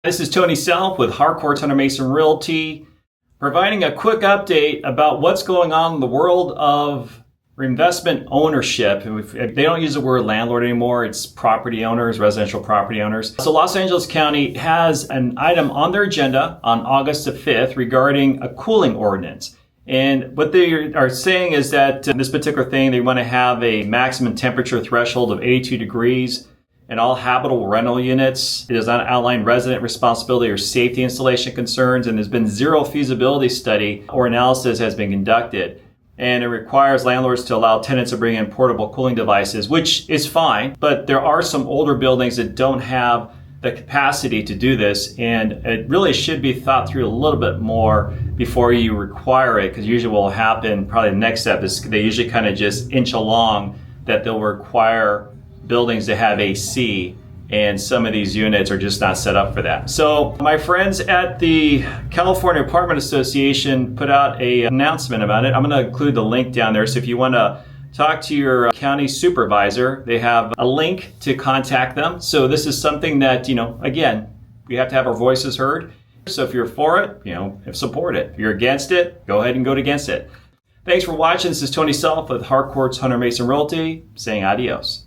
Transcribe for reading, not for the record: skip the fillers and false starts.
This is Tony Self with Harcourts Hunter Mason Realty, providing a quick update about what's going on in the world of investment ownership. They don't use the word landlord anymore. It's property owners, residential property owners. So Los Angeles County has an item on their agenda on August the 5th regarding a cooling ordinance. And what they are saying is that in this particular thing, they want to have a maximum temperature threshold of 82 degrees in all habitable rental units. It does not outline resident responsibility or safety installation concerns, and there's been zero feasibility study or analysis has been conducted. And it requires landlords to allow tenants to bring in portable cooling devices, which is fine, but there are some older buildings that don't have the capacity to do this, and it really should be thought through a little bit more before you require it, because usually what will happen, probably the next step is they usually kind of just inch along that they'll require buildings to have AC, and some of these units are just not set up for that. So my friends at the California Apartment Association put out an announcement about it. I'm going to include the link down there, so if you want to talk to your county supervisor, they have a link to contact them. So this is something that, again, we have to have our voices heard. So if you're for it, support it. If you're against it, go ahead and go against it. Thanks for watching. This is Tony Self with Harcourts Hunter Mason Realty, saying adios.